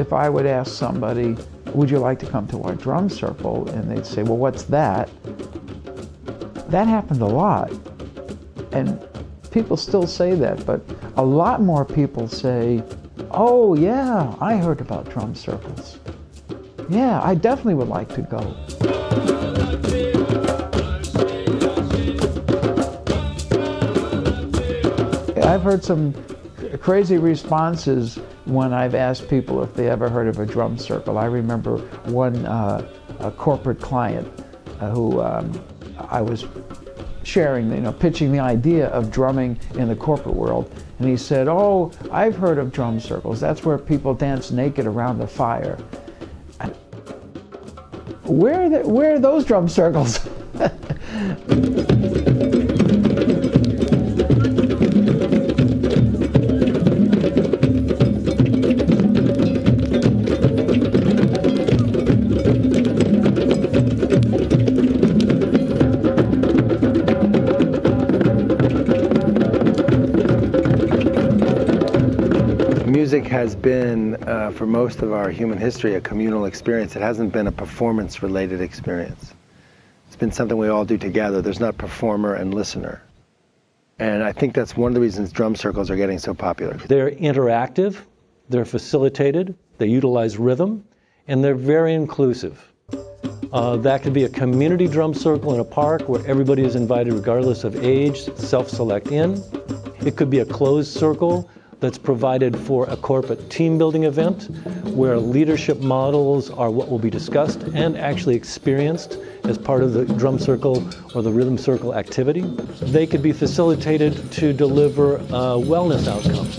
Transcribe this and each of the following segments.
if I would ask somebody, would you like to come to our drum circle? And they'd say, well, what's that? That happened a lot. And people still say that, but a lot more people say, oh yeah, I heard about drum circles. Yeah, I definitely would like to go. I've heard some crazy responses when I've asked people if they ever heard of a drum circle. I remember one a corporate client who I was sharing, pitching the idea of drumming in the corporate world. And he said, oh, I've heard of drum circles. That's where people dance naked around the fire. Where are those drum circles? Music has been, for most of our human history, a communal experience. It hasn't been a performance-related experience. It's been something we all do together. There's not performer and listener. And I think that's one of the reasons drum circles are getting so popular. They're interactive, they're facilitated, they utilize rhythm, and they're very inclusive. That could be a community drum circle in a park where everybody is invited regardless of age, self-select in. It could be a closed circle that's provided for a corporate team building event where leadership models are what will be discussed and actually experienced as part of the drum circle or the rhythm circle activity. They could be facilitated to deliver wellness outcomes.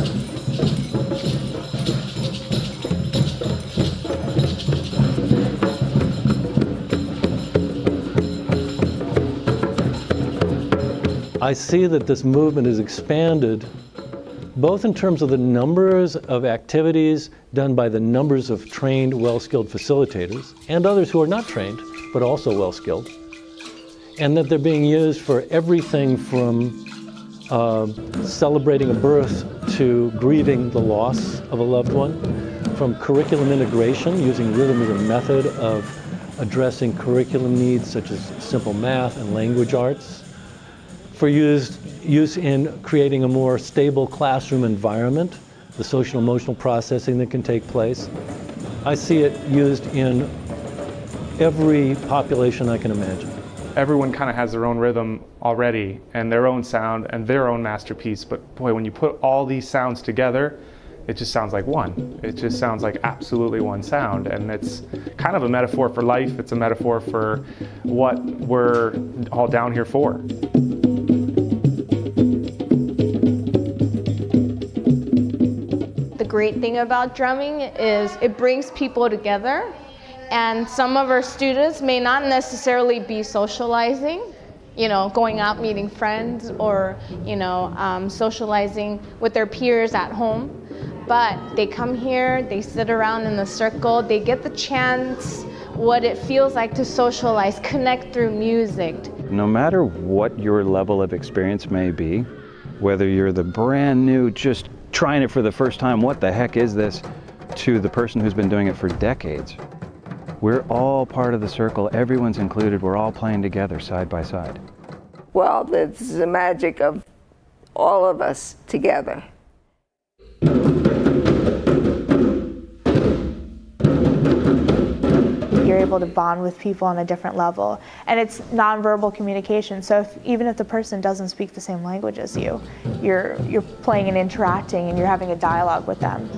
I see that this movement is expanded both in terms of the numbers of activities done by the numbers of trained, well-skilled facilitators, and others who are not trained, but also well-skilled, and that they're being used for everything from celebrating a birth to grieving the loss of a loved one, from curriculum integration, using rhythm as a method of addressing curriculum needs such as simple math and language arts, for use in creating a more stable classroom environment, the social emotional processing that can take place. I see it used in every population I can imagine. Everyone kind of has their own rhythm already and their own sound and their own masterpiece, but boy, when you put all these sounds together, it just sounds like one. It just sounds like absolutely one sound, and it's kind of a metaphor for life. It's a metaphor for what we're all down here for. The great thing about drumming is it brings people together, and some of our students may not necessarily be socializing, going out meeting friends or, socializing with their peers at home. But they come here, they sit around in the circle, they get the chance what it feels like to socialize, connect through music. No matter what your level of experience may be, whether you're the brand new, just trying it for the first time, what the heck is this, to the person who's been doing it for decades, we're all part of the circle, everyone's included, we're all playing together side by side. Well, this is the magic of all of us together. You're able to bond with people on a different level, and it's nonverbal communication. So even if the person doesn't speak the same language as you, you're playing and interacting, and you're having a dialogue with them.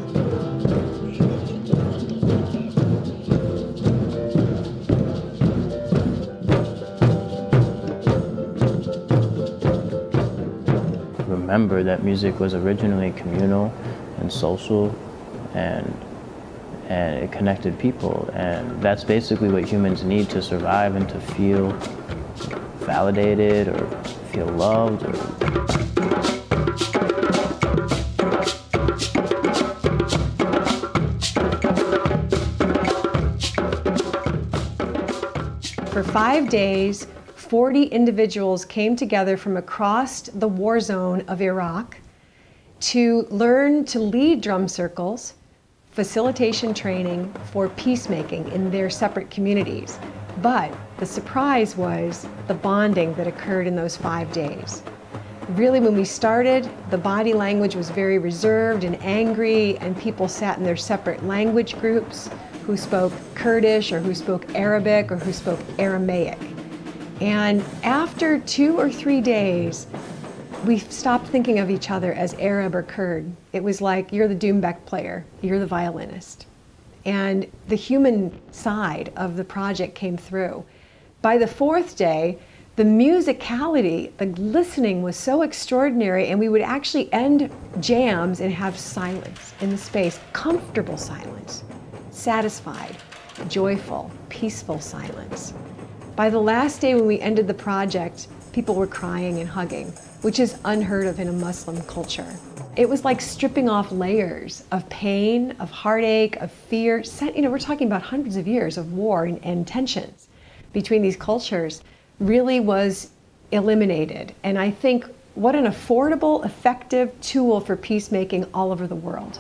Remember that music was originally communal and social, and it connected people, and that's basically what humans need to survive and to feel validated or feel loved. For 5 days, 40 individuals came together from across the war zone of Iraq to learn to lead drum circles, facilitation training for peacemaking in their separate communities. But the surprise was the bonding that occurred in those 5 days. Really, when we started, the body language was very reserved and angry, and people sat in their separate language groups who spoke Kurdish or who spoke Arabic or who spoke Aramaic. And after 2 or 3 days, we stopped thinking of each other as Arab or Kurd. It was like, you're the doumbek player, you're the violinist. And the human side of the project came through. By the 4th day, the musicality, the listening was so extraordinary, and we would actually end jams and have silence in the space, comfortable silence, satisfied, joyful, peaceful silence. By the last day when we ended the project, people were crying and hugging, which is unheard of in a Muslim culture. It was like stripping off layers of pain, of heartache, of fear. We're talking about hundreds of years of war and tensions between these cultures really was eliminated. And I think what an affordable, effective tool for peacemaking all over the world.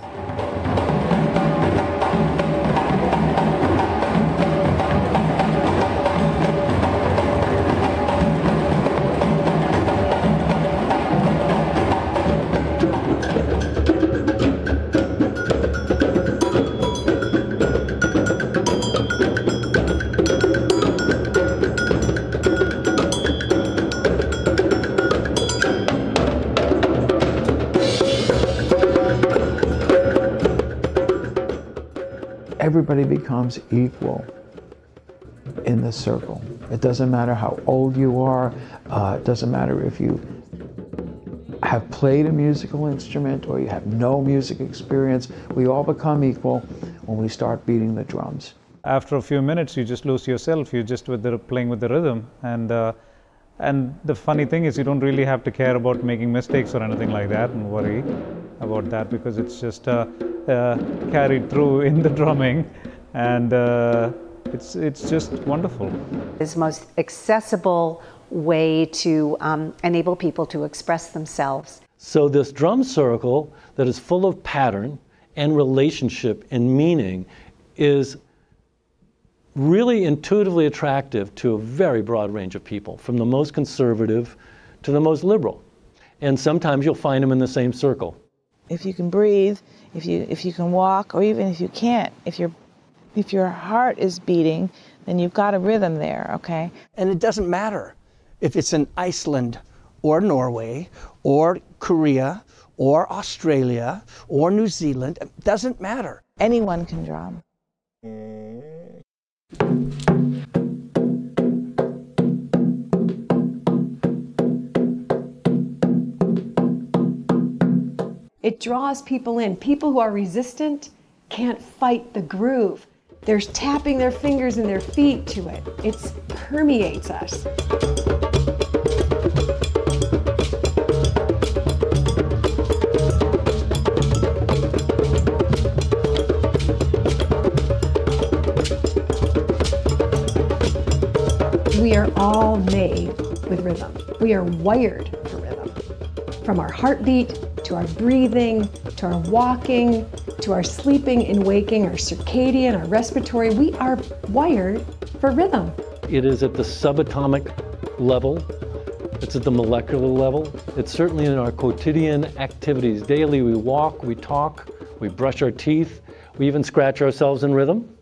Everybody becomes equal in the circle. It doesn't matter how old you are. It doesn't matter if you have played a musical instrument or you have no music experience. We all become equal when we start beating the drums. After a few minutes, you just lose yourself. You're just playing with the rhythm. And the funny thing is, you don't really have to care about making mistakes or anything like that and worry about that, because it's just carried through in the drumming, and it's just wonderful. It's the most accessible way to enable people to express themselves. So this drum circle that is full of pattern and relationship and meaning is really intuitively attractive to a very broad range of people, from the most conservative to the most liberal. And sometimes you'll find them in the same circle. If you can breathe, if you can walk, or even if you can't, if your heart is beating, then you've got a rhythm there, okay? And it doesn't matter if it's in Iceland or Norway or Korea or Australia or New Zealand. It doesn't matter. Anyone can drum. It draws people in. People who are resistant can't fight the groove. They're tapping their fingers and their feet to it. It permeates us. We are all made with rhythm. We are wired for rhythm. From our heartbeat, to our breathing, to our walking, to our sleeping and waking, our circadian, our respiratory, we are wired for rhythm. It is at the subatomic level. It's at the molecular level. It's certainly in our quotidian activities. Daily we walk, we talk, we brush our teeth, we even scratch ourselves in rhythm.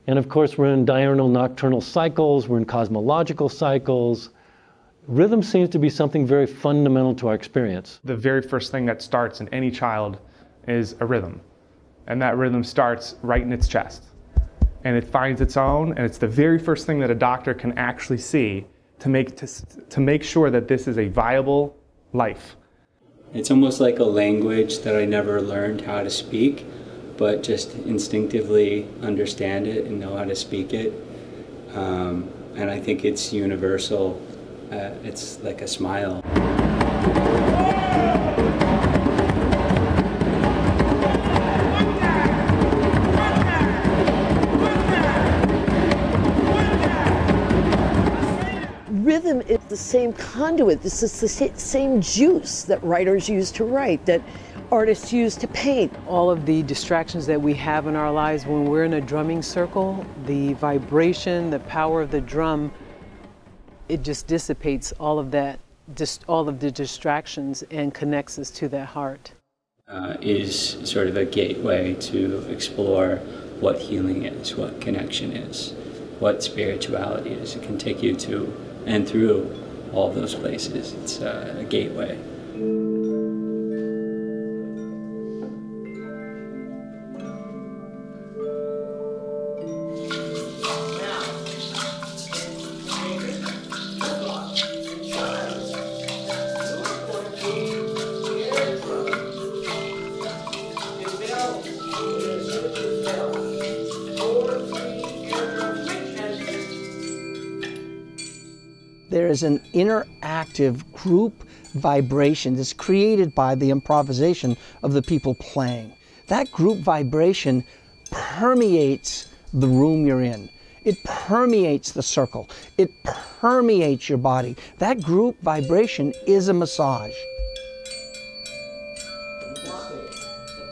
And of course we're in diurnal nocturnal cycles, we're in cosmological cycles. Rhythm seems to be something very fundamental to our experience. The very first thing that starts in any child is a rhythm. And that rhythm starts right in its chest. And it finds its own, and it's the very first thing that a doctor can actually see to make sure that this is a viable life. It's almost like a language that I never learned how to speak, but just instinctively understand it and know how to speak it. And I think it's universal. It's like a smile. Rhythm is the same conduit. This is the same juice that writers use to write, that artists use to paint. All of the distractions that we have in our lives when we're in a drumming circle, the vibration, the power of the drum, it just dissipates all of that, just all of the distractions and connects us to that heart. Is sort of a gateway to explore what healing is, what connection is, what spirituality is. It can take you to and through all those places. It's a gateway. There is an interactive group vibration that's created by the improvisation of the people playing. That group vibration permeates the room you're in. It permeates the circle. It permeates your body. That group vibration is a massage.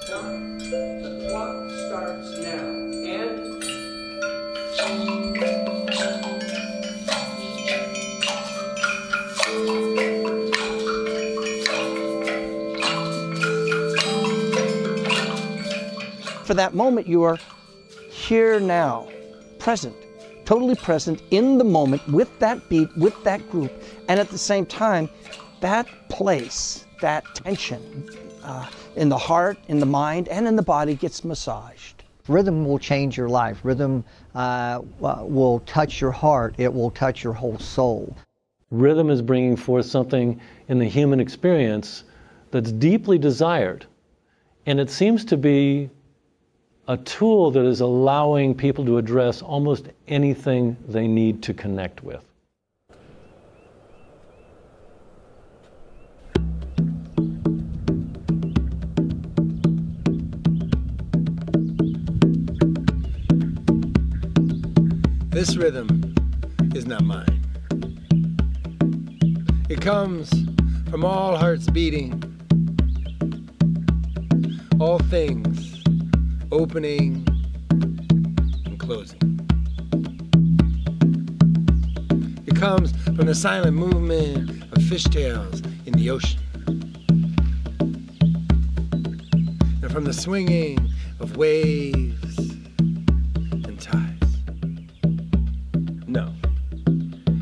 The clock starts now. For that moment, you are here now, present, totally present in the moment with that beat, with that group, and at the same time, that place, that tension in the heart, in the mind, and in the body gets massaged. Rhythm will change your life. Rhythm will touch your heart. It will touch your whole soul. Rhythm is bringing forth something in the human experience that's deeply desired. And it seems to be a tool that is allowing people to address almost anything they need to connect with. This rhythm is not mine. It comes from all hearts beating, all things opening and closing. It comes from the silent movement of fishtails in the ocean, and from the swinging of waves and tides. No,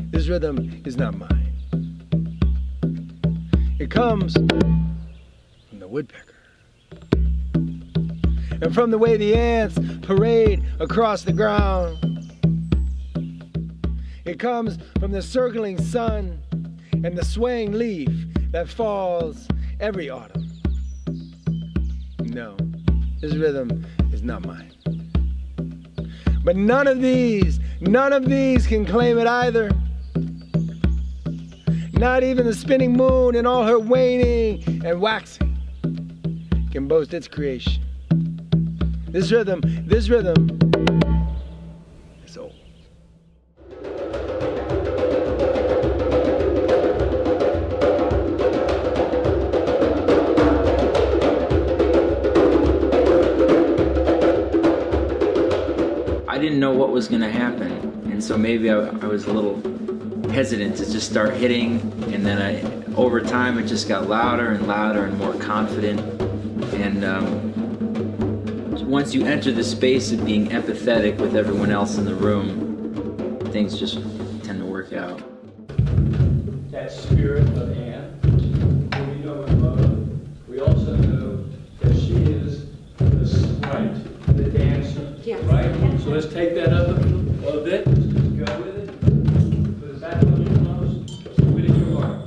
this rhythm is not mine. It comes from the woodpecker, and from the way the ants parade across the ground. It comes from the circling sun and the swaying leaf that falls every autumn. No, this rhythm is not mine. But none of these can claim it either. Not even the spinning moon in all her waning and waxing can boast its creation. This rhythm is old. I didn't know what was going to happen, and so maybe I was a little hesitant to just start hitting, and then over time it just got louder and louder and more confident, and once you enter the space of being empathetic with everyone else in the room, things just tend to work out. That spirit of Anne, who we know and love, we also know that she is the sprite, the dancer, right? So let's take that up a little bit, let's just go with it. Put it back on your nose, put it in your heart.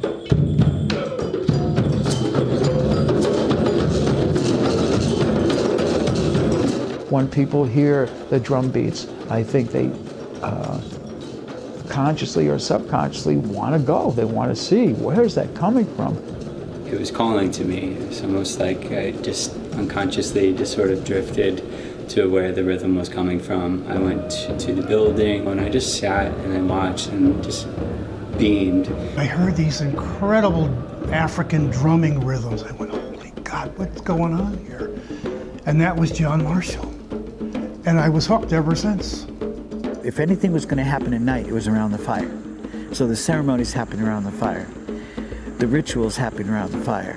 When people hear the drum beats, I think they consciously or subconsciously want to go. They want to see, where's that coming from? It was calling to me. It was almost like I just unconsciously just sort of drifted to where the rhythm was coming from. I went to the building and I just sat and I watched and just beamed. I heard these incredible African drumming rhythms. I went, holy God, what's going on here? And that was John Marshall. And I was hooked ever since. If anything was going to happen at night, it was around the fire. So the ceremonies happened around the fire. The rituals happened around the fire.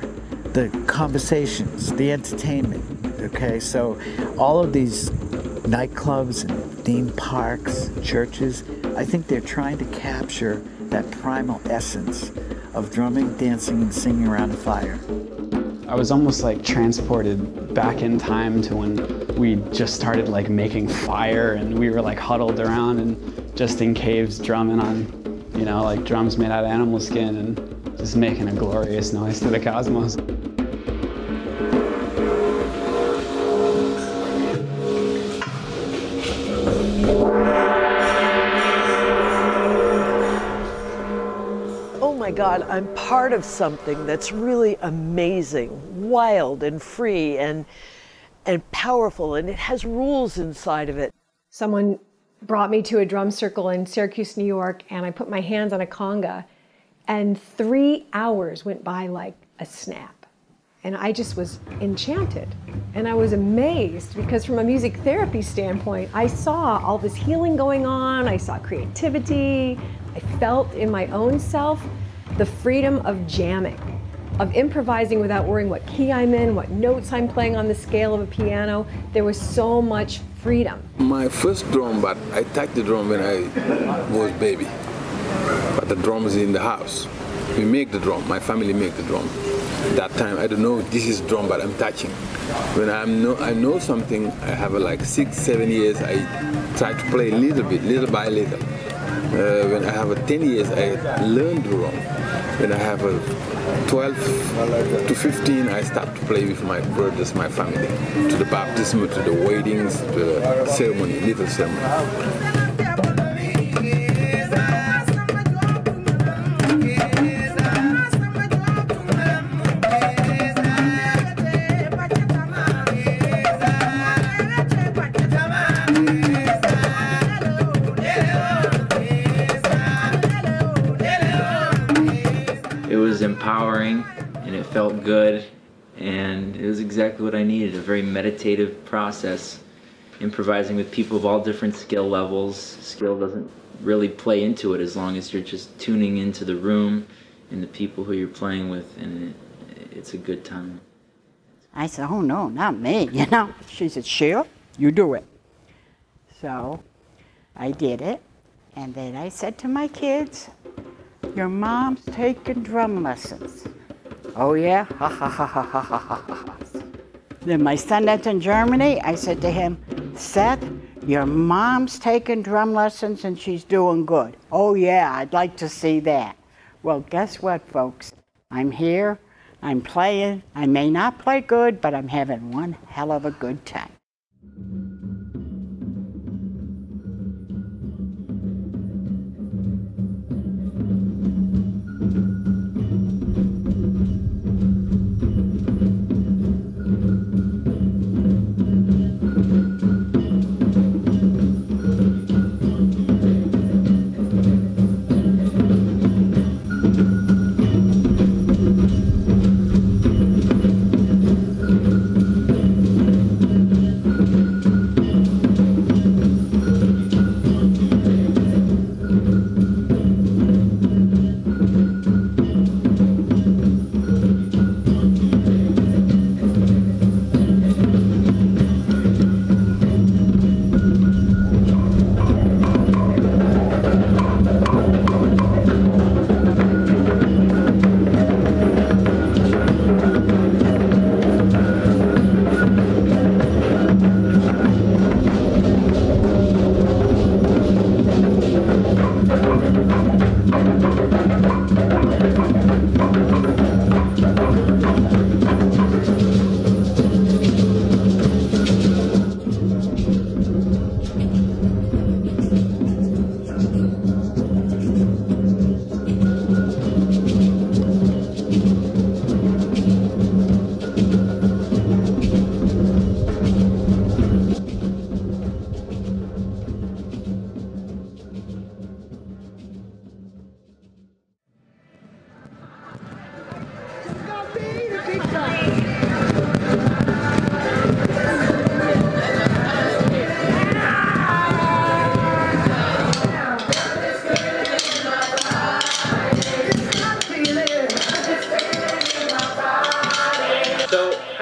The conversations, the entertainment, okay? So all of these nightclubs and theme parks, churches, I think they're trying to capture that primal essence of drumming, dancing, and singing around a fire. I was almost like transported back in time to when we just started like making fire, and we were like huddled around and just in caves drumming on, you know, like drums made out of animal skin and just making a glorious noise to the cosmos. Oh my God, I'm part of something that's really amazing, wild and free and powerful, and it has rules inside of it. Someone brought me to a drum circle in Syracuse, New York, and I put my hands on a conga, and 3 hours went by like a snap. And I just was enchanted. And I was amazed because from a music therapy standpoint, I saw all this healing going on, I saw creativity, I felt in my own self the freedom of jamming, of improvising without worrying what key I'm in, what notes I'm playing on the scale of a piano. There was so much freedom. My first drum, but I touched the drum when I was baby. But the drum is in the house. We make the drum, my family make the drum. That time, I don't know, this is drum, but I'm touching. When I know something, I have like 6, 7 years, I try to play a little bit, little by little. When I have 10 years, I learn drum. When I have 12 to 15, I start to play with my brothers, my family, to the baptism, to the weddings, to the ceremony, little ceremony. It was empowering and it felt good, and it was exactly what I needed, a very meditative process, improvising with people of all different skill levels. Skill doesn't really play into it as long as you're just tuning into the room and the people who you're playing with, and it's a good time. I said, oh no, not me, you know. She said, Sheila, you do it. So I did it, and then I said to my kids, your mom's taking drum lessons. Oh yeah? Ha ha ha ha ha ha ha ha. Then my son that's in Germany, I said to him, Seth, your mom's taking drum lessons and she's doing good. Oh yeah, I'd like to see that. Well, guess what, folks? I'm here, I'm playing. I may not play good, but I'm having one hell of a good time.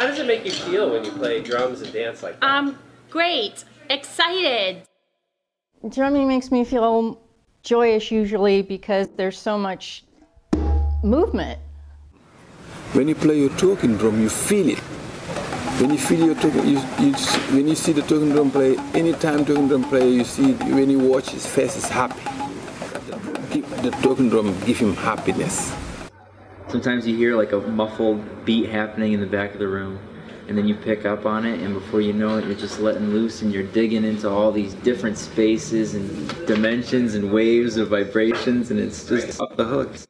does it make you feel when you play drums and dance like that? Great. Excited. Drumming makes me feel joyous usually because there's so much movement. When you play your talking drum, you feel it. When you feel your talking, when you see the talking drum play, anytime talking drum play, you see when you watch his face is happy. The talking drum gives him happiness. Sometimes you hear like a muffled beat happening in the back of the room, and then you pick up on it, and before you know it, you're just letting loose and you're digging into all these different spaces and dimensions and waves of vibrations, and it's just off the hooks.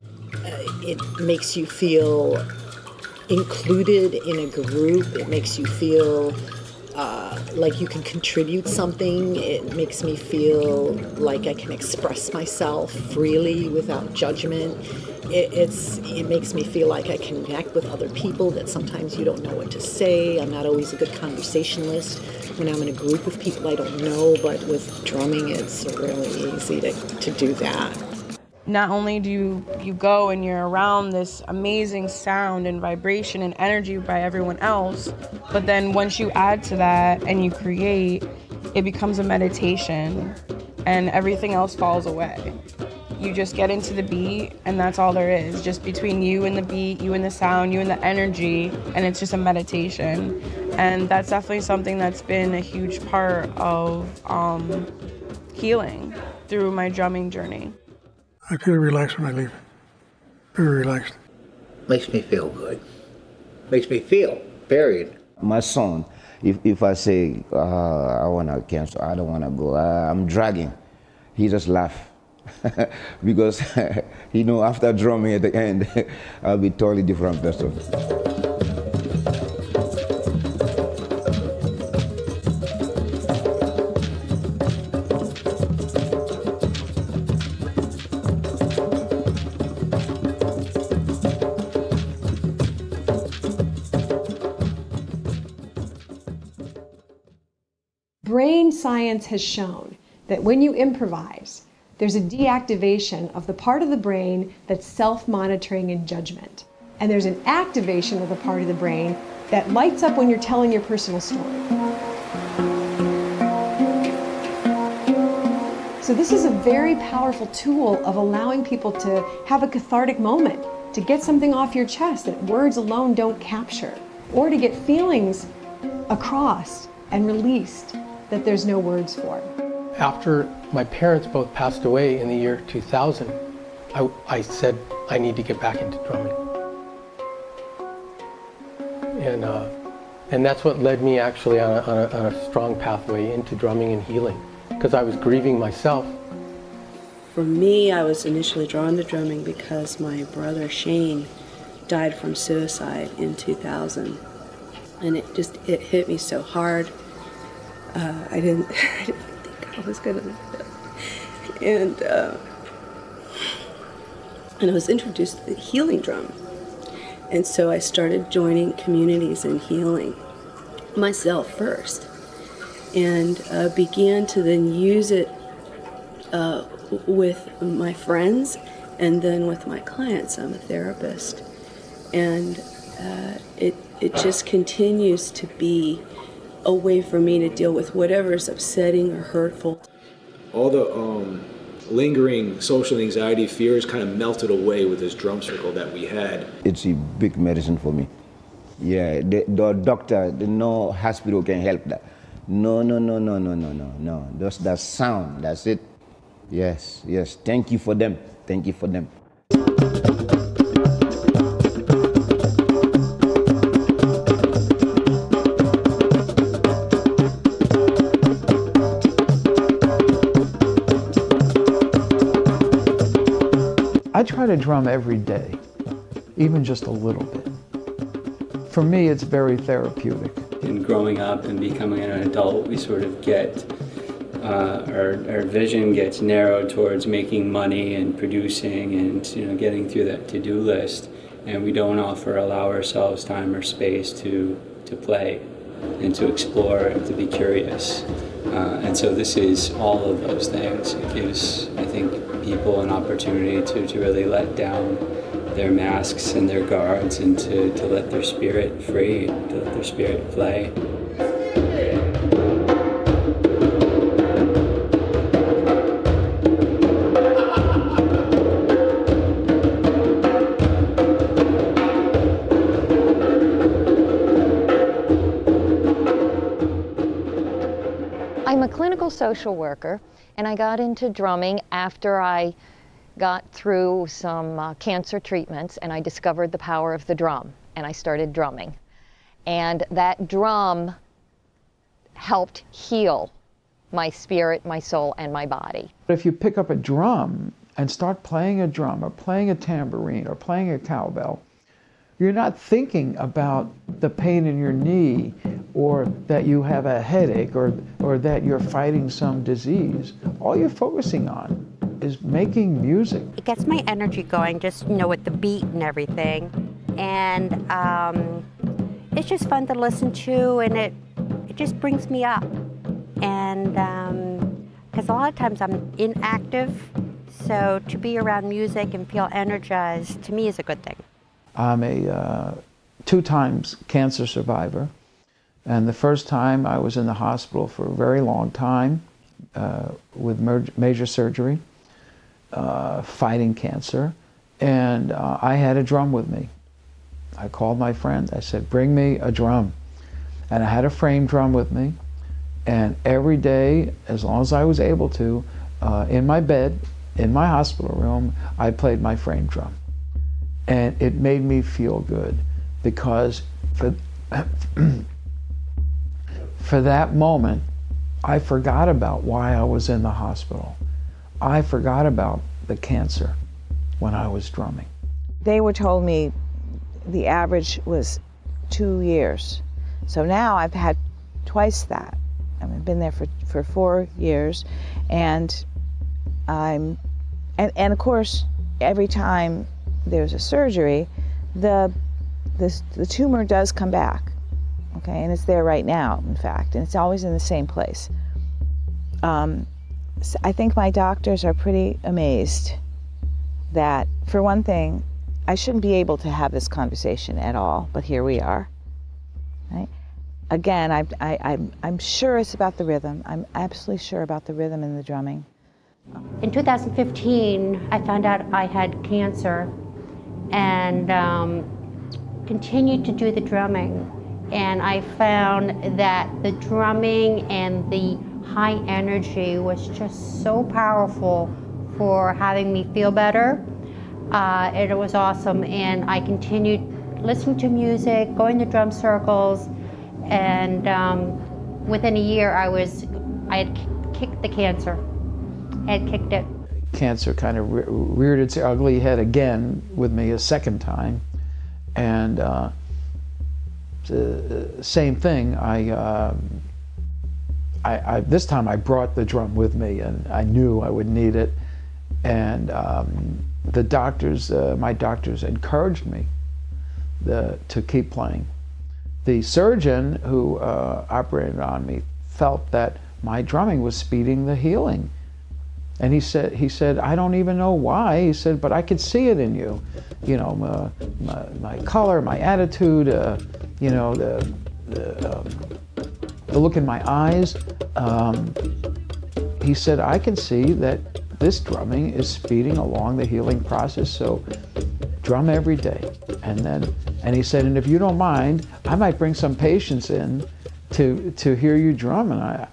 It makes you feel included in a group. It makes you feel like you can contribute something. It makes me feel like I can express myself freely without judgment. It makes me feel like I can connect with other people that sometimes you don't know what to say. I'm not always a good conversationalist when I'm in a group of people I don't know, but with drumming it's really easy to do that. Not only do you go and you're around this amazing sound and vibration and energy by everyone else, but then once you add to that and you create, it becomes a meditation and everything else falls away. You just get into the beat and that's all there is, just between you and the beat, you and the sound, you and the energy, and it's just a meditation. And that's definitely something that's been a huge part of healing through my drumming journey. I feel relaxed when I leave. Very relaxed. Makes me feel good. Makes me feel, period. My son, if I say, I want to cancel, I don't want to go, I'm dragging, he just laughs. Because, after drumming at the end, I'll be a totally different person. Brain science has shown that when you improvise, there's a deactivation of the part of the brain that's self-monitoring and judgment. And there's an activation of the part of the brain that lights up when you're telling your personal story. So this is a very powerful tool of allowing people to have a cathartic moment, to get something off your chest that words alone don't capture, or to get feelings across and released that there's no words for. After my parents both passed away in the year 2000, I said I need to get back into drumming. And that's what led me actually on a strong pathway into drumming and healing, because I was grieving myself. For me, I was initially drawn to drumming because my brother Shane died from suicide in 2000. And it hit me so hard. I didn't think I was gonna live. And I was introduced to the healing drum. And so I started joining communities in healing myself first, and began to then use it with my friends and then with my clients. I'm a therapist, and it just continues to be a way for me to deal with whatever is upsetting or hurtful. All the lingering social anxiety, fears kind of melted away with this drum circle that we had. It's a big medicine for me. Yeah, the doctor, no hospital can help that. No. Just that sound, that's it. Yes. Thank you for them. Thank you for them. I try to drum every day, even just a little bit. For me, it's very therapeutic. In growing up and becoming an adult, we sort of get, our vision gets narrowed towards making money and producing and getting through that to-do list, and we don't allow ourselves time or space to play and to explore and to be curious. And so this is all of those things. It gives, I think, people an opportunity to really let down their masks and their guards and to let their spirit free, to let their spirit fly. I'm a clinical social worker, and I got into drumming after I got through some cancer treatments, and I discovered the power of the drum, and I started drumming. And that drum helped heal my spirit, my soul, and my body. If you pick up a drum and start playing a drum or playing a tambourine or playing a cowbell, you're not thinking about the pain in your knee or that you have a headache or that you're fighting some disease. All you're focusing on is making music. It gets my energy going, just, you know, with the beat and everything. And it's just fun to listen to, and it just brings me up. And because a lot of times I'm inactive, so to be around music and feel energized, to me, is a good thing. I'm a 2 times cancer survivor, and the first time I was in the hospital for a very long time with major surgery, fighting cancer, and I had a drum with me. I called my friend, I said, bring me a drum. And I had a frame drum with me, and every day, as long as I was able to, in my bed, in my hospital room, I played my frame drum. And it made me feel good because for that moment, I forgot about why I was in the hospital. I forgot about the cancer when I was drumming. They were told me the average was 2 years. So now I've had twice that. I've been there for 4 years, and and of course, every time there's a surgery, the tumor does come back, okay, and it's there right now, in fact, and it's always in the same place. So I think my doctors are pretty amazed that, for one thing, I shouldn't be able to have this conversation at all, but here we are. Right? Again, I'm sure it's about the rhythm. I'm absolutely sure about the rhythm and the drumming. In 2015, I found out I had cancer, and continued to do the drumming. And I found that the drumming and the high energy was just so powerful for having me feel better. It was awesome, and I continued listening to music, going to drum circles, and within a year I had kicked the cancer. I had kicked it. Cancer kind of reared its ugly head again with me a second time, and same thing. This time I brought the drum with me, and I knew I would need it. And the doctors, my doctors, encouraged me to keep playing. The surgeon who operated on me felt that my drumming was speeding the healing. And he said, I don't even know why. He said, but I could see it in you. You know, my color, my attitude, you know, the look in my eyes. He said, I can see that this drumming is speeding along the healing process, so drum every day. And he said, and if you don't mind, I might bring some patients in to hear you drum. And I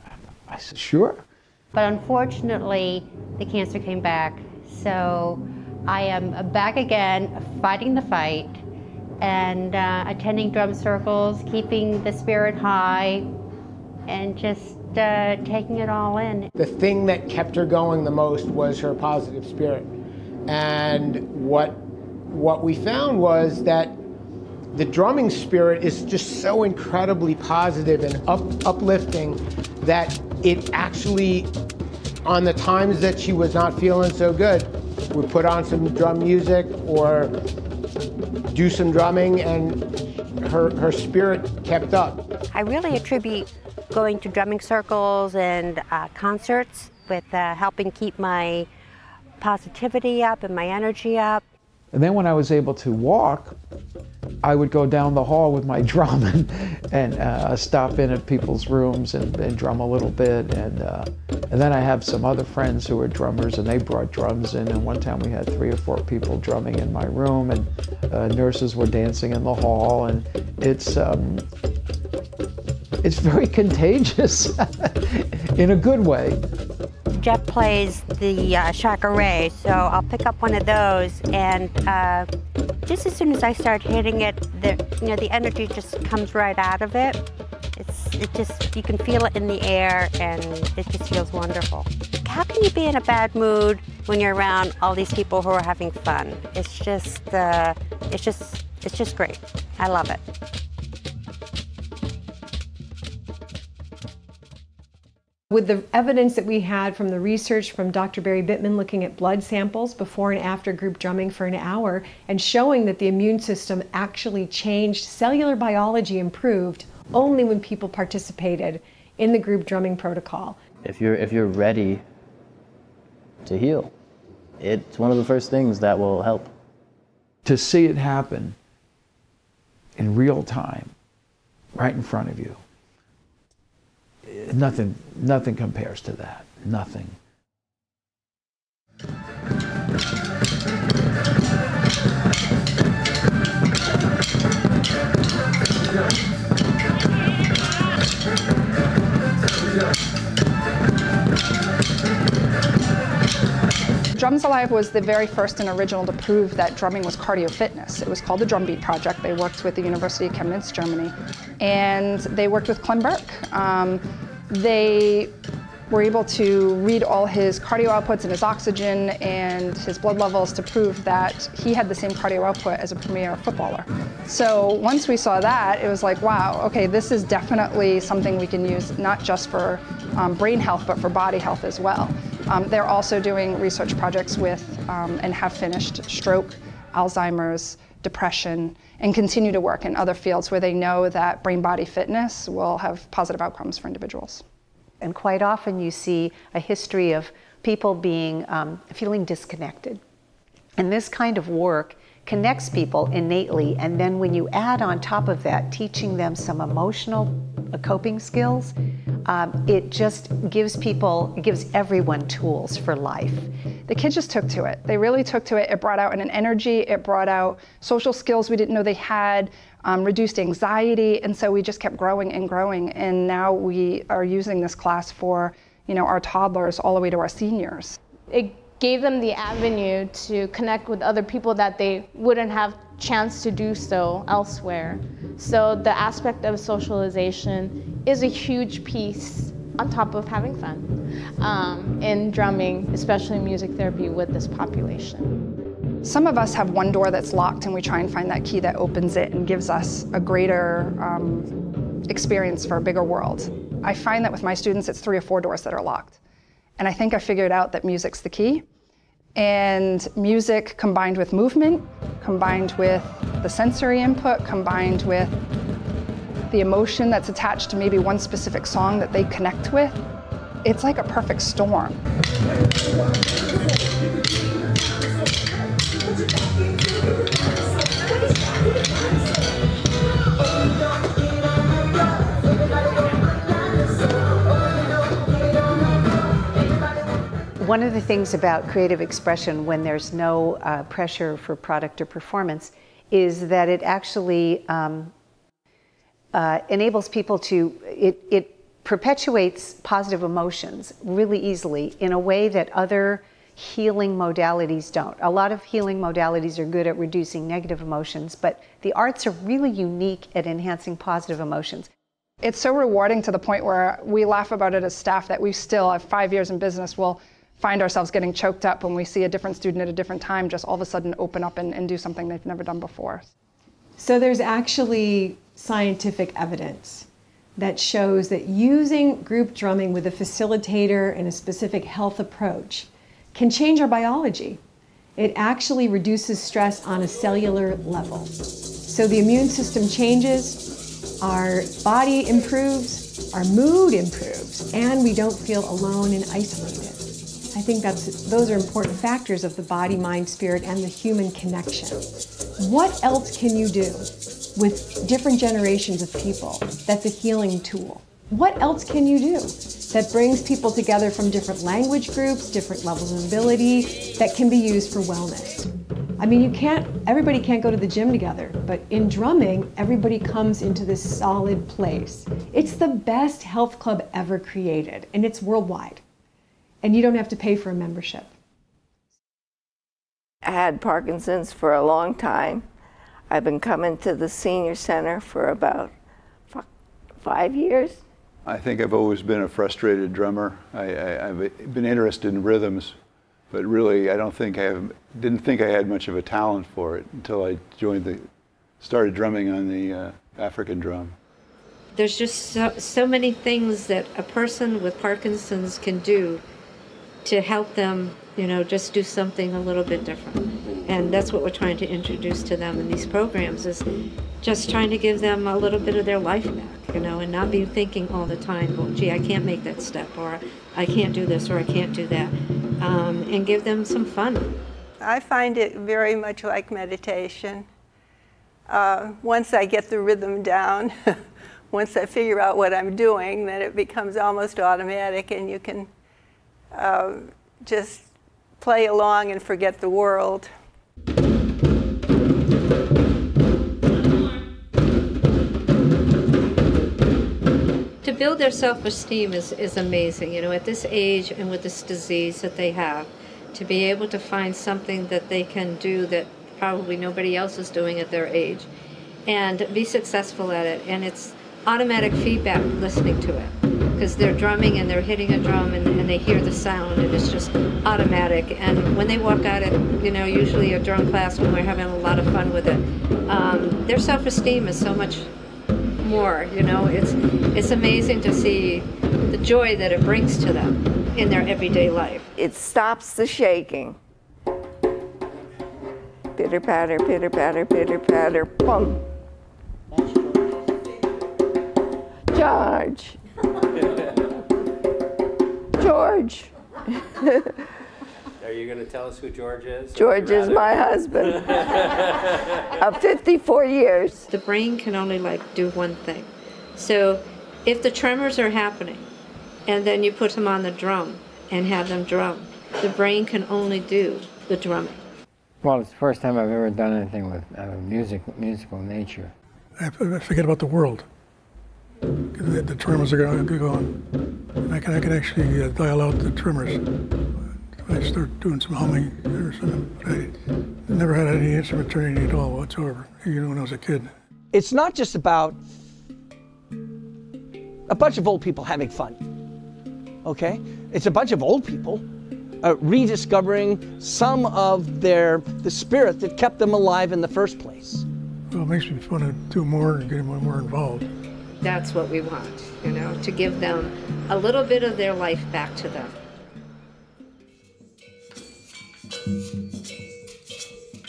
said, sure. But unfortunately, the cancer came back. So I am back again, fighting the fight, and attending drum circles, keeping the spirit high, and just taking it all in. The thing that kept her going the most was her positive spirit. And what we found was that the drumming spirit is just so incredibly positive and uplifting that it actually, on the times that she was not feeling so good, we put on some drum music or do some drumming, and her spirit kept up. I really attribute going to drumming circles and concerts with helping keep my positivity up and my energy up. And then when I was able to walk, I would go down the hall with my drum and stop in at people's rooms and drum a little bit. And then I have some other friends who are drummers, and they brought drums in. And one time we had 3 or 4 people drumming in my room, and nurses were dancing in the hall. And it's very contagious in a good way. Jeff plays the Chacaré, so I'll pick up one of those, and just as soon as I start hitting it, the energy just comes right out of it. You can feel it in the air, and it just feels wonderful. How can you be in a bad mood when you're around all these people who are having fun? It's just great. I love it. With the evidence that we had from the research from Dr. Barry Bittman looking at blood samples before and after group drumming for an hour and showing that the immune system actually changed, cellular biology improved only when people participated in the group drumming protocol. If you're ready to heal, it's one of the first things that will help. To see it happen in real time, right in front of you, nothing compares to that. Nothing. Drums Alive was the very first and original to prove that drumming was cardio fitness. It was called the Drumbeat Project. They worked with the University of Chemnitz, Germany, and they worked with Clem Burke. They were able to read all his cardio outputs and his oxygen and his blood levels to prove that he had the same cardio output as a premier footballer. So once we saw that, it was like, wow, okay, this is definitely something we can use not just for brain health, but for body health as well. They're also doing research projects with and have finished stroke, Alzheimer's, depression, and continue to work in other fields where they know that brain-body fitness will have positive outcomes for individuals. And quite often you see a history of people being feeling disconnected. And this kind of work connects people innately, and then when you add on top of that teaching them some emotional coping skills, it just gives everyone tools for life. The kids just took to it. They really took to it. It brought out an energy, it brought out social skills we didn't know they had, reduced anxiety, and so we just kept growing and growing, and now we are using this class for, our toddlers all the way to our seniors. It gave them the avenue to connect with other people that they wouldn't have chance to do so elsewhere. So the aspect of socialization is a huge piece on top of having fun in drumming, especially music therapy with this population. Some of us have one door that's locked and we try and find that key that opens it and gives us a greater experience for a bigger world. I find that with my students it's 3 or 4 doors that are locked. And I think I figured out that music's the key. And music combined with movement, combined with the sensory input, combined with the emotion that's attached to maybe one specific song that they connect with, it's like a perfect storm. One of the things about creative expression when there's no pressure for product or performance is that it actually enables people to, it perpetuates positive emotions really easily in a way that other healing modalities don't. A lot of healing modalities are good at reducing negative emotions, but the arts are really unique at enhancing positive emotions. It's so rewarding to the point where we laugh about it as staff that we still, at 5 years in business, will find ourselves getting choked up when we see a different student at a different time just all of a sudden open up and do something they've never done before. So there's actually scientific evidence that shows that using group drumming with a facilitator and a specific health approach can change our biology. It actually reduces stress on a cellular level. So the immune system changes, our body improves, our mood improves, and we don't feel alone and isolated. I think those are important factors of the body, mind, spirit, and the human connection. What else can you do with different generations of people that's a healing tool? What else can you do that brings people together from different language groups, different levels of ability, that can be used for wellness? I mean, everybody can't go to the gym together, but in drumming, everybody comes into this solid place. It's the best health club ever created, and it's worldwide. And you don't have to pay for a membership. I had Parkinson's for a long time. I've been coming to the senior center for about 5 years. I think I've always been a frustrated drummer. I've been interested in rhythms, but really I didn't think I had much of a talent for it until I started drumming on the African drum. There's just so many things that a person with Parkinson's can do to help them, just do something a little bit different. And that's what we're trying to introduce to them in these programs, is just trying to give them a little bit of their life back, and not be thinking all the time, well, gee, I can't make that step, or I can't do this, or I can't do that, and give them some fun. I find it very much like meditation. Once I get the rhythm down, once I figure out what I'm doing, then it becomes almost automatic, and you can just play along and forget the world. To build their self-esteem is amazing, at this age and with this disease that they have, to be able to find something that they can do that probably nobody else is doing at their age, and be successful at it. And it's automatic feedback listening to it, because they're drumming and they're hitting a drum and they hear the sound, and it's just automatic. And when they walk out of, usually a drum class when we're having a lot of fun with it, their self-esteem is so much more, it's amazing to see the joy that it brings to them in their everyday life. It stops the shaking. Pitter patter, pitter patter, pitter patter, boom. George. George. Are you going to tell us who George is? George is my husband of 54 years. The brain can only do one thing. So if the tremors are happening and then you put them on the drum and have them drum, the brain can only do the drumming. Well, it's the first time I've ever done anything with musical nature. I forget about the world. The tremors are going, and I can actually dial out the tremors. I start doing some humming or something. I never had any instrument training at all whatsoever, even when I was a kid. It's not just about a bunch of old people having fun, okay? It's a bunch of old people rediscovering some of the spirit that kept them alive in the first place. Well, it makes me want to do more and get more involved. That's what we want, to give them a little bit of their life back to them.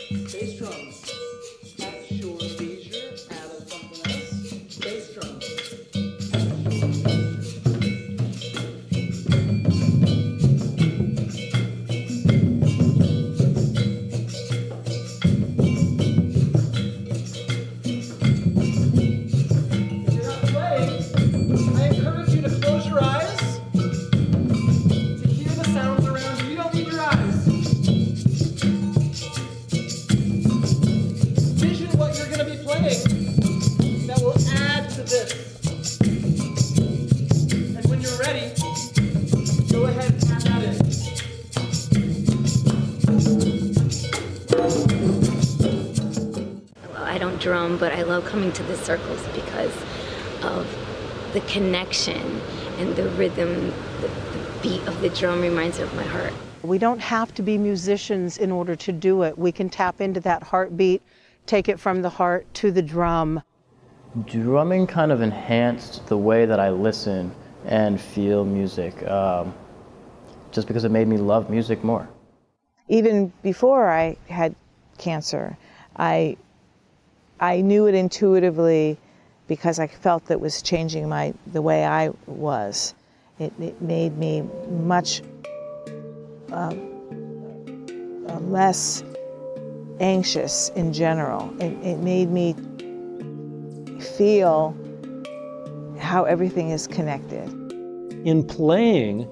Bass drums. At your leisure, add something else. Bass drums. Drum, but I love coming to the circles because of the connection and the rhythm. The beat of the drum reminds me of my heart. We don't have to be musicians in order to do it. We can tap into that heartbeat, take it from the heart to the drum. Drumming kind of enhanced the way that I listen and feel music, just because it made me love music more. Even before I had cancer, I knew it intuitively because I felt that it was changing the way I was. It made me much less anxious in general. It made me feel how everything is connected. In playing,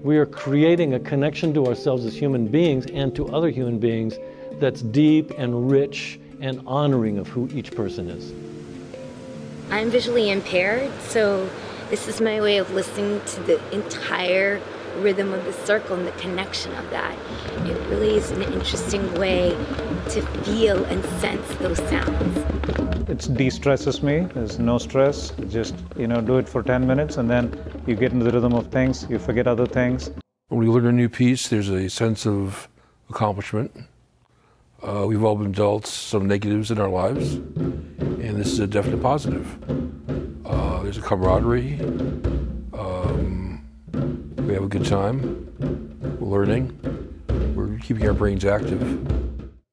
we are creating a connection to ourselves as human beings and to other human beings that's deep and rich and honoring of who each person is. I'm visually impaired, so this is my way of listening to the entire rhythm of the circle and the connection of that. It really is an interesting way to feel and sense those sounds. It de-stresses me. There's no stress. Just, do it for 10 minutes and then you get into the rhythm of things. You forget other things. When we learn a new piece, there's a sense of accomplishment. We've all been dealt some negatives in our lives, and this is a definite positive. There's a camaraderie. We have a good time. We're learning. We're keeping our brains active.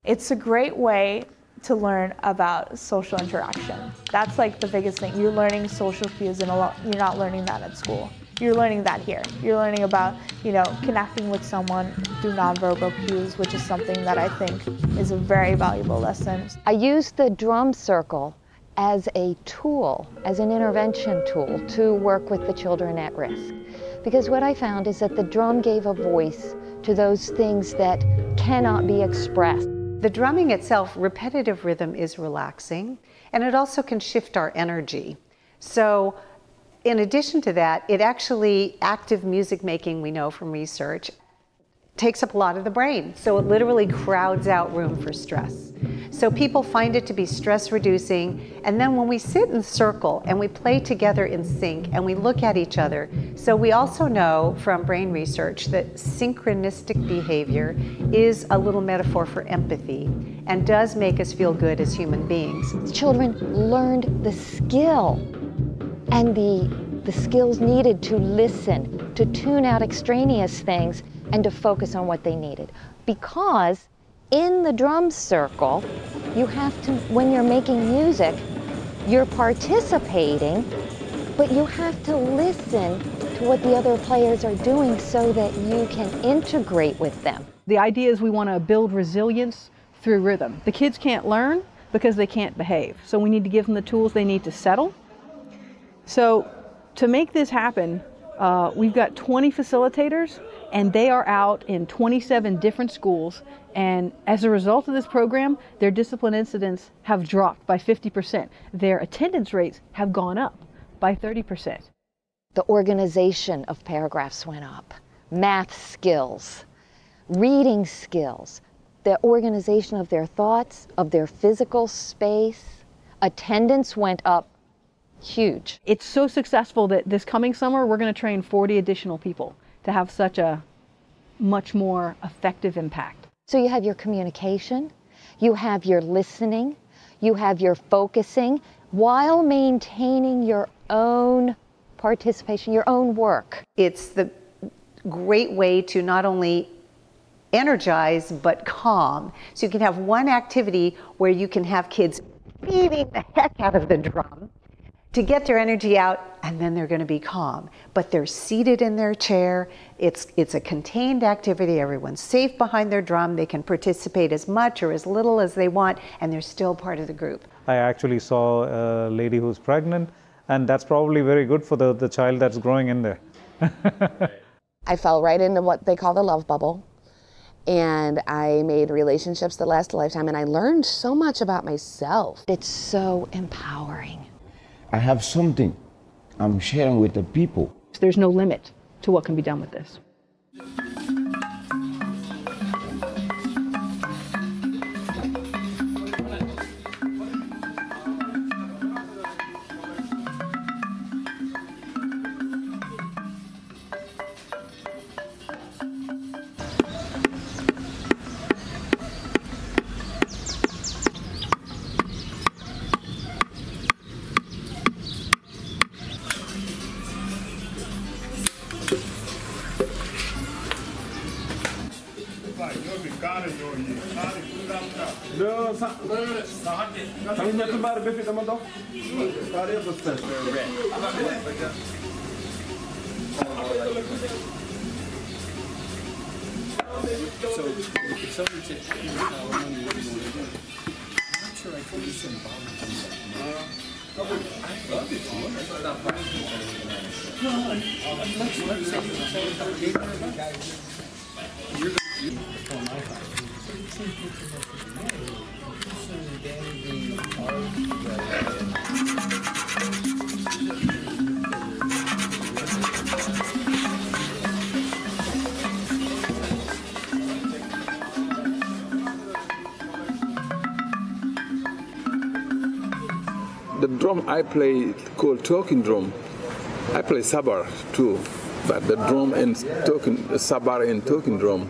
It's a great way to learn about social interaction. That's like the biggest thing. You're learning social cues, and you're not learning that at school. You're learning that here. You're learning about, connecting with someone through nonverbal cues, which is something that I think is a very valuable lesson. I used the drum circle as a tool, as an intervention tool to work with the children at risk. Because what I found is that the drum gave a voice to those things that cannot be expressed. The drumming itself, repetitive rhythm, is relaxing, and it also can shift our energy. So in addition to that, it actually, active music making, we know from research, takes up a lot of the brain. So it literally crowds out room for stress. So people find it to be stress reducing. And then when we sit in a circle and we play together in sync and we look at each other, so we also know from brain research that synchronistic behavior is a little metaphor for empathy and does make us feel good as human beings. Children learned the skill and the skills needed to listen, to tune out extraneous things, and to focus on what they needed. Because in the drum circle, you have to, when you're making music, you're participating, but you have to listen to what the other players are doing so that you can integrate with them. The idea is we want to build resilience through rhythm. The kids can't learn because they can't behave. So we need to give them the tools they need to settle. So to make this happen, we've got 20 facilitators, and they are out in 27 different schools. And as a result of this program, their discipline incidents have dropped by 50%. Their attendance rates have gone up by 30%. The organization of paragraphs went up, math skills, reading skills, the organization of their thoughts, of their physical space. Attendance went up huge. It's so successful that this coming summer, we're going to train 40 additional people to have such a much more effective impact. So you have your communication, you have your listening, you have your focusing, while maintaining your own participation, your own work. It's the great way to not only energize, but calm. So you can have one activity where you can have kids beating the heck out of the drum to get their energy out, and then they're going to be calm. But they're seated in their chair. It's a contained activity. Everyone's safe behind their drum. They can participate as much or as little as they want, and they're still part of the group. I actually saw a lady who's pregnant, and that's probably very good for the child that's growing in there. I fell right into what they call the love bubble, and I made relationships that last a lifetime, and I learned so much about myself. It's so empowering. I have something I'm sharing with the people. There's no limit to what can be done with this. So if someone said, "Hey, Kyle, what do you want to do?" I'm not sure I can be symbolic in that. I'd love it to. Let's not practice anything. No, let's say how the game are about. You're before my time. The drum I play called talking drum. I play sabar too, but the drum and sabar and talking drum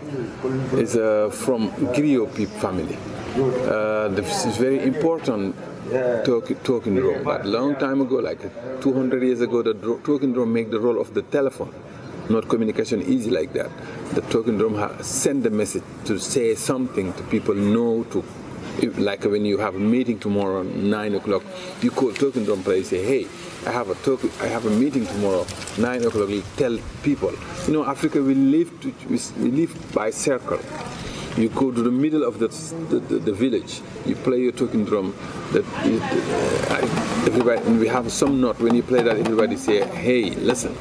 is from griot family. This is very important talking drum. But long time ago, like 200 years ago, the talking drum make the role of the telephone. Not communication easy like that. The talking drum send a message to say something to people know to. Like when you have a meeting tomorrow, 9 o'clock, you call talking drum player, say, hey, I have a meeting tomorrow, 9 o'clock, you tell people. You know, Africa, we live by circle. You go to the middle of the village, you play your talking drum, everybody, and we have some note, when you play that, everybody say, hey, listen.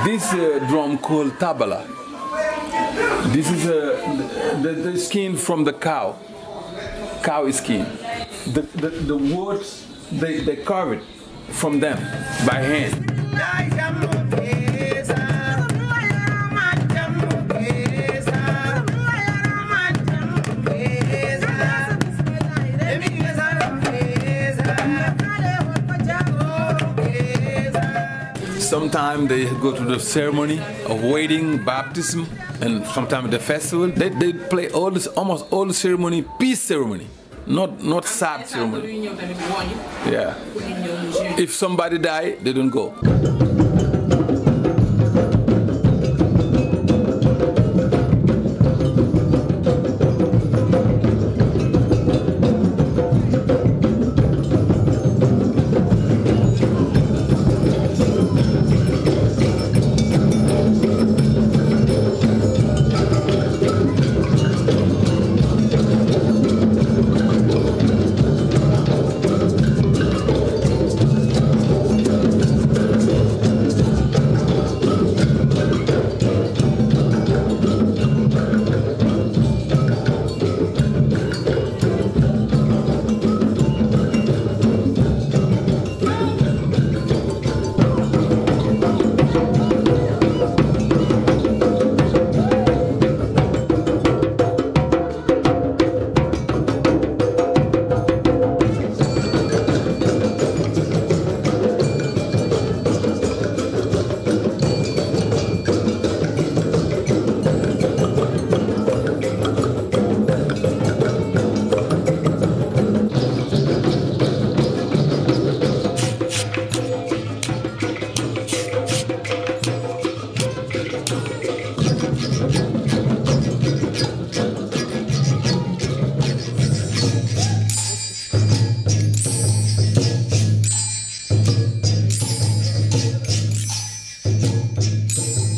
This drum called tabla. This is the skin from the cow skin. The words, they carve it from them by hand. Sometimes they go to the ceremony of wedding, baptism, and sometimes the festival. They play almost all the ceremony, peace ceremony, not sad ceremony. Yeah. If somebody die, they don't go.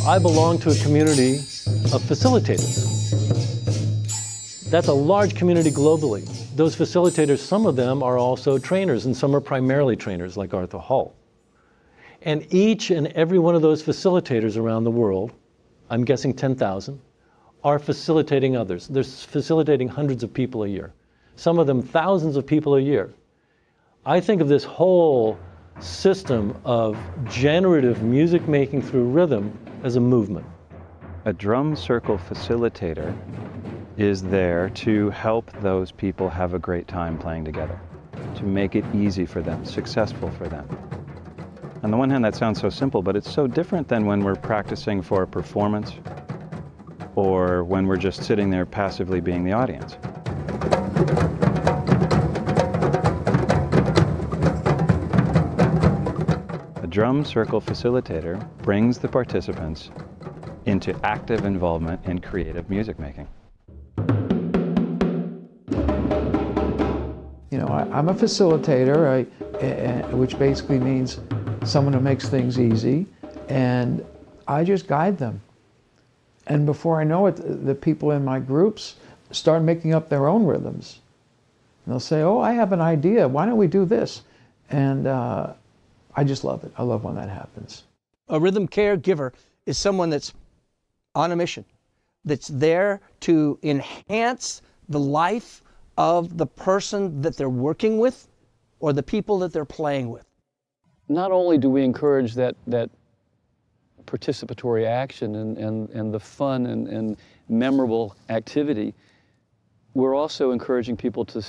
I belong to a community of facilitators. That's a large community globally. Those facilitators, some of them are also trainers, and some are primarily trainers, like Arthur Hull. And each and every one of those facilitators around the world, I'm guessing 10,000, are facilitating others. They're facilitating hundreds of people a year, some of them thousands of people a year. I think of this whole system of generative music making through rhythm as a movement. A drum circle facilitator is there to help those people have a great time playing together, to make it easy for them, successful for them. On the one hand, that sounds so simple, but it's so different than when we're practicing for a performance or when we're just sitting there passively being the audience. A drum circle facilitator brings the participants into active involvement in creative music making. You know, I'm a facilitator, which basically means someone who makes things easy, and I just guide them. And before I know it, the people in my groups start making up their own rhythms. And they'll say, oh, I have an idea, why don't we do this? And I just love it. I love when that happens. A rhythm caregiver is someone that's on a mission, that's there to enhance the life of the person that they're working with or the people that they're playing with. Not only do we encourage that participatory action and the fun and memorable activity, we're also encouraging people to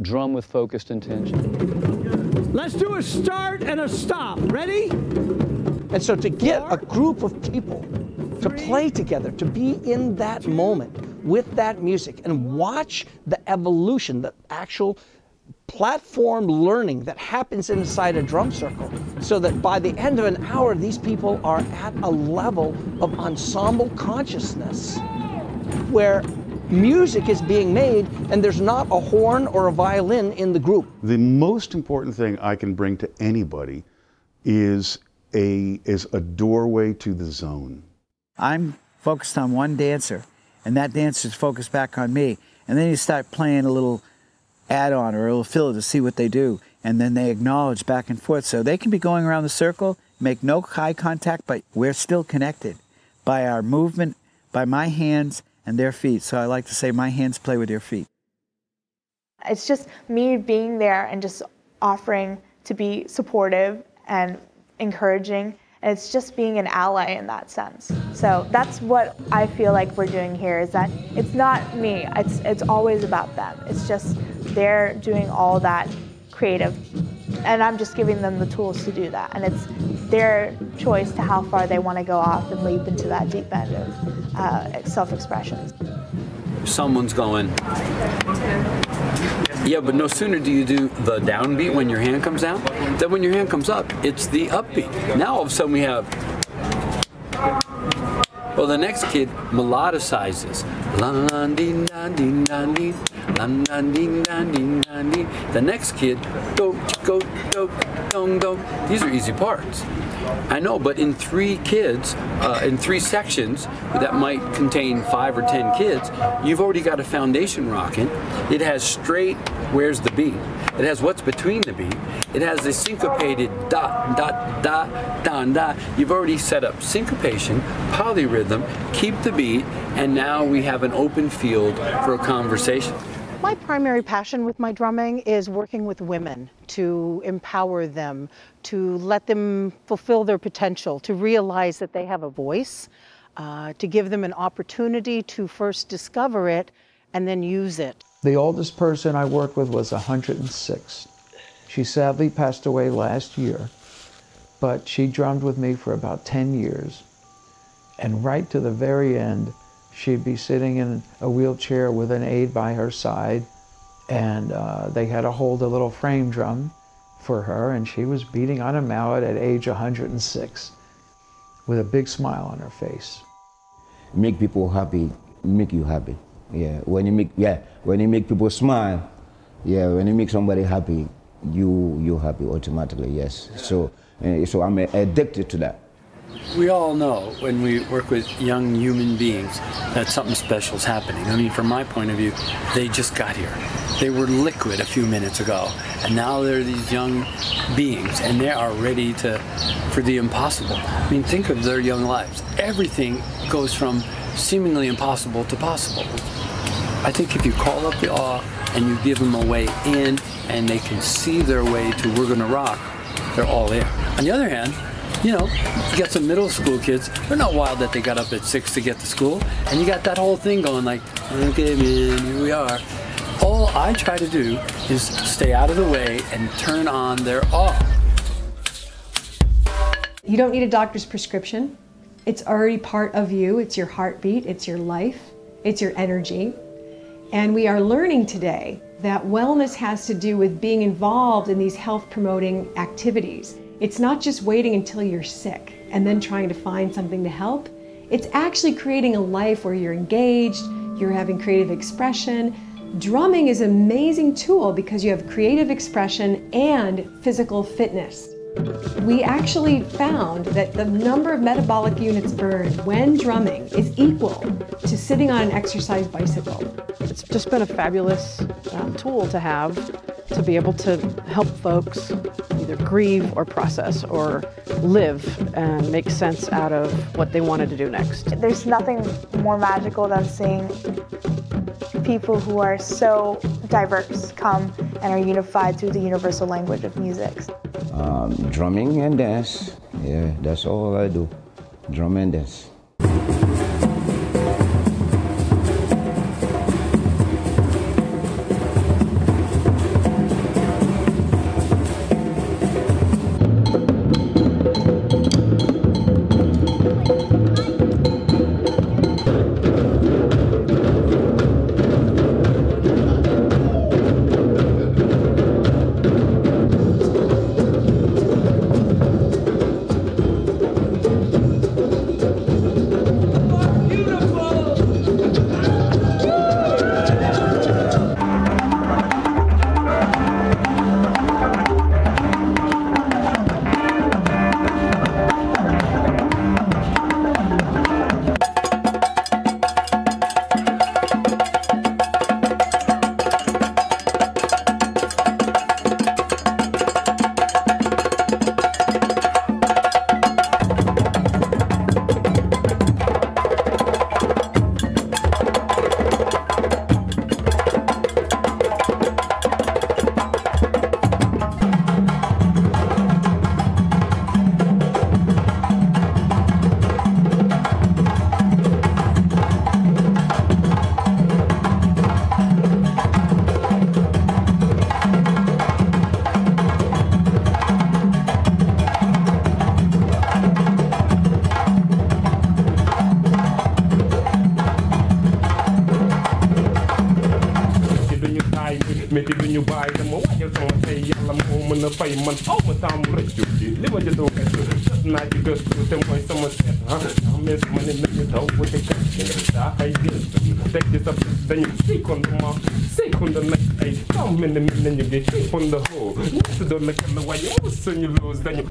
drum with focused intention. Let's do a start and a stop. Ready? And so to get a group of people to play together, to be in that moment with that music and watch the evolution, the actual platform learning that happens inside a drum circle, so that by the end of an hour, these people are at a level of ensemble consciousness where music is being made and there's not a horn or a violin in the group. The most important thing I can bring to anybody is a doorway to the zone. I'm focused on one dancer, and that dancer's focused back on me. And then you start playing a little add-on or a little filler to see what they do, and then they acknowledge back and forth. So they can be going around the circle, make no eye contact, but we're still connected by our movement, by my hands and their feet. So I like to say my hands play with your feet. It's just me being there and just offering to be supportive and encouraging. And it's just being an ally in that sense. So that's what I feel like we're doing here, is that it's not me, it's always about them. It's just they're doing all that creative, and I'm just giving them the tools to do that. And it's their choice to how far they want to go off and leap into that deep end of self-expression. Someone's going, yeah, but no sooner do you do the downbeat when your hand comes down, then when your hand comes up, it's the upbeat. Now all of a sudden we have, well, the next kid melodicizes. The next kid, do, go, do, dong, dong. These are easy parts. I know, but in 3 kids, in 3 sections that might contain 5 or 10 kids, you've already got a foundation rocking. It has straight, where's the beat? It has what's between the beat. It has a syncopated dot, dot, dot, don, dot. You've already set up syncopation, polyrhythm, keep the beat, and now we have an open field for a conversation. My primary passion with my drumming is working with women, to empower them, to let them fulfill their potential, to realize that they have a voice, to give them an opportunity to first discover it and then use it. The oldest person I worked with was 106. She sadly passed away last year, but she drummed with me for about 10 years. And right to the very end, she'd be sitting in a wheelchair with an aide by her side, and they had to hold a little frame drum for her, and she was beating on a mallet at age 106 with a big smile on her face. Make people happy, make you happy. Yeah, when you make people smile, yeah, when you make somebody happy, you're happy automatically, yes. So I'm addicted to that. We all know when we work with young human beings that something special is happening. I mean, from my point of view, they just got here. They were liquid a few minutes ago, and now they're these young beings, and they are ready for the impossible. I mean, think of their young lives. Everything goes from seemingly impossible to possible. I think if you call up the awe and you give them a way in, and they can see their way to "We're Gonna Rock," they're all in. On the other hand, you know, you got some middle school kids, they're not wild that they got up at 6 to get to school, and you got that whole thing going like, okay man, here we are. All I try to do is stay out of the way and turn on their awe. You don't need a doctor's prescription. It's already part of you. It's your heartbeat, it's your life, it's your energy. And we are learning today that wellness has to do with being involved in these health promoting activities. It's not just waiting until you're sick and then trying to find something to help. It's actually creating a life where you're engaged, you're having creative expression, Drumming is an amazing tool because you have creative expression and physical fitness. We actually found that the number of metabolic units burned when drumming is equal to sitting on an exercise bicycle. It's just been a fabulous tool to have, to be able to help folks either grieve or process or live and make sense out of what they wanted to do next. There's nothing more magical than seeing people who are so diverse come and are unified through the universal language of music. Drumming and dance. Yeah, that's all I do. Drum and dance. métti bi ñu bàyyi dama waajal sama tey yàlla moo mën a fay man aw ma tàmm rëccu li ma jotoo gëstu jot naa ci gëstu te mooy sama seet ah mais ma ne nañu taw bu te kat daa ay gëstu teg ci sa bés dañu seconde nag ay taw mel ne ñu ngi on the hole ñett doon la kan la waaye suñu loos dañu